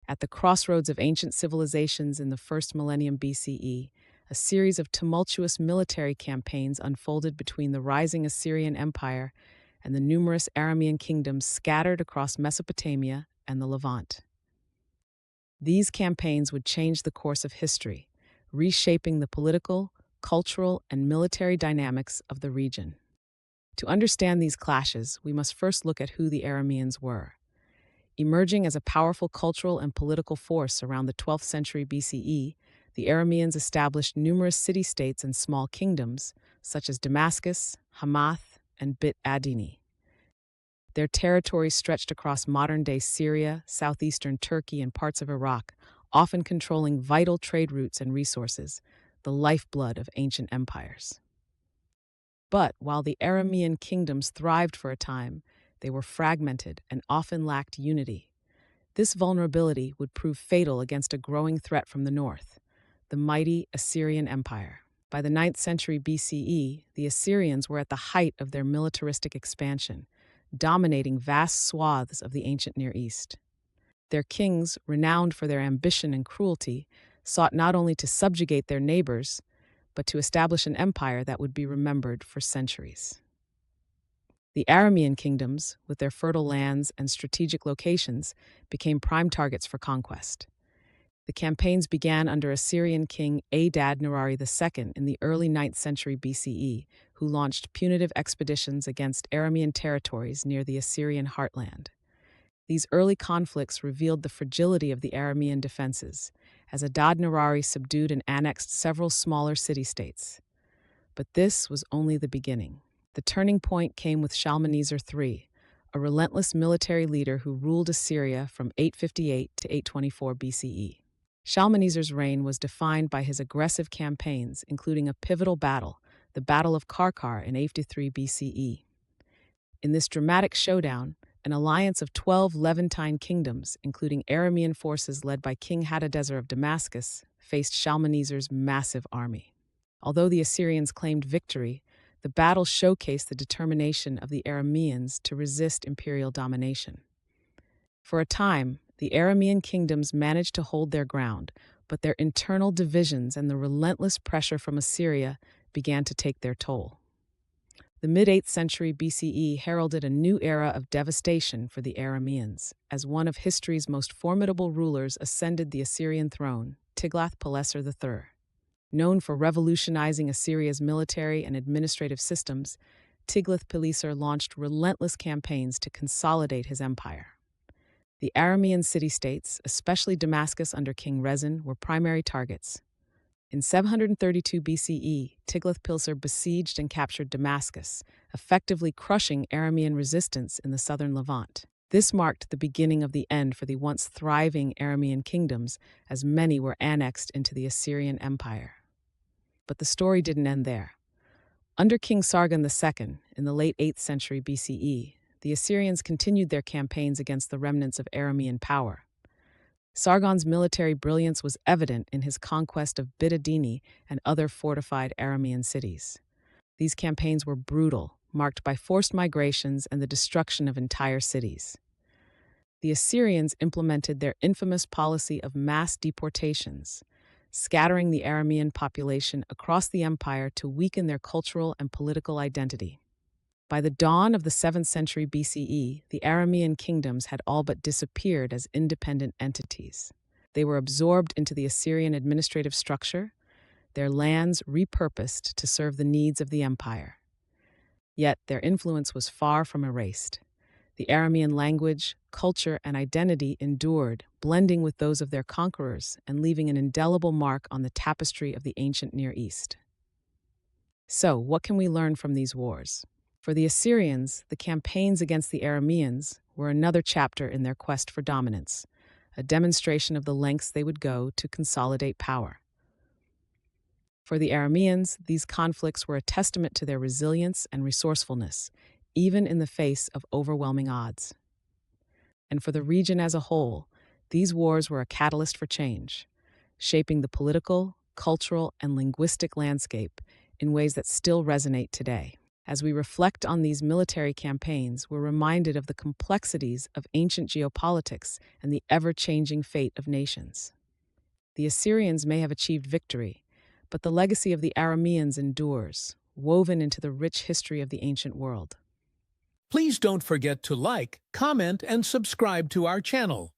At the crossroads of ancient civilizations in the first millennium BCE, a series of tumultuous military campaigns unfolded between the rising Assyrian Empire and the numerous Aramean kingdoms scattered across Mesopotamia and the Levant. These campaigns would change the course of history, reshaping the political, cultural, and military dynamics of the region. To understand these clashes, we must first look at who the Arameans were. Emerging as a powerful cultural and political force around the 12th century BCE, the Arameans established numerous city-states and small kingdoms, such as Damascus, Hamath, and Bit Adini. Their territories stretched across modern-day Syria, southeastern Turkey, and parts of Iraq, often controlling vital trade routes and resources, the lifeblood of ancient empires. But while the Aramean kingdoms thrived for a time, they were fragmented and often lacked unity. This vulnerability would prove fatal against a growing threat from the north, the mighty Assyrian Empire. By the 9th century BCE, the Assyrians were at the height of their militaristic expansion, dominating vast swaths of the ancient Near East. Their kings, renowned for their ambition and cruelty, sought not only to subjugate their neighbors, but to establish an empire that would be remembered for centuries. The Aramean kingdoms, with their fertile lands and strategic locations, became prime targets for conquest. The campaigns began under Assyrian king Adad-nirari II in the early 9th century BCE, who launched punitive expeditions against Aramean territories near the Assyrian heartland. These early conflicts revealed the fragility of the Aramean defenses, as Adad-nirari subdued and annexed several smaller city-states. But this was only the beginning. The turning point came with Shalmaneser III, a relentless military leader who ruled Assyria from 858 to 824 BCE. Shalmaneser's reign was defined by his aggressive campaigns, including a pivotal battle, the Battle of Karkar in 853 BCE. In this dramatic showdown, an alliance of 12 Levantine kingdoms, including Aramean forces led by King Hadadezer of Damascus, faced Shalmaneser's massive army. Although the Assyrians claimed victory, the battle showcased the determination of the Arameans to resist imperial domination. For a time, the Aramean kingdoms managed to hold their ground, but their internal divisions and the relentless pressure from Assyria began to take their toll. The mid-8th century BCE heralded a new era of devastation for the Arameans, as one of history's most formidable rulers ascended the Assyrian throne, Tiglath-Pileser III. Known for revolutionizing Assyria's military and administrative systems, Tiglath-Pileser launched relentless campaigns to consolidate his empire. The Aramean city-states, especially Damascus under King Rezin, were primary targets. In 732 BCE, Tiglath-Pileser besieged and captured Damascus, effectively crushing Aramean resistance in the southern Levant. This marked the beginning of the end for the once thriving Aramean kingdoms, as many were annexed into the Assyrian Empire. But the story didn't end there. Under King Sargon II, in the late 8th century BCE, the Assyrians continued their campaigns against the remnants of Aramean power. Sargon's military brilliance was evident in his conquest of Bit Adini and other fortified Aramean cities. These campaigns were brutal, marked by forced migrations and the destruction of entire cities. The Assyrians implemented their infamous policy of mass deportations, scattering the Aramean population across the empire to weaken their cultural and political identity. By the dawn of the 7th century BCE, the Aramean kingdoms had all but disappeared as independent entities. They were absorbed into the Assyrian administrative structure, their lands repurposed to serve the needs of the empire. Yet their influence was far from erased. The Aramean language, culture, and identity endured, blending with those of their conquerors and leaving an indelible mark on the tapestry of the ancient Near East. So, what can we learn from these wars? For the Assyrians, the campaigns against the Arameans were another chapter in their quest for dominance, a demonstration of the lengths they would go to consolidate power. For the Arameans, these conflicts were a testament to their resilience and resourcefulness, even in the face of overwhelming odds. And for the region as a whole, these wars were a catalyst for change, shaping the political, cultural, and linguistic landscape in ways that still resonate today. As we reflect on these military campaigns, we're reminded of the complexities of ancient geopolitics and the ever-changing fate of nations. The Assyrians may have achieved victory, but the legacy of the Arameans endures, woven into the rich history of the ancient world. Please don't forget to like, comment, and subscribe to our channel.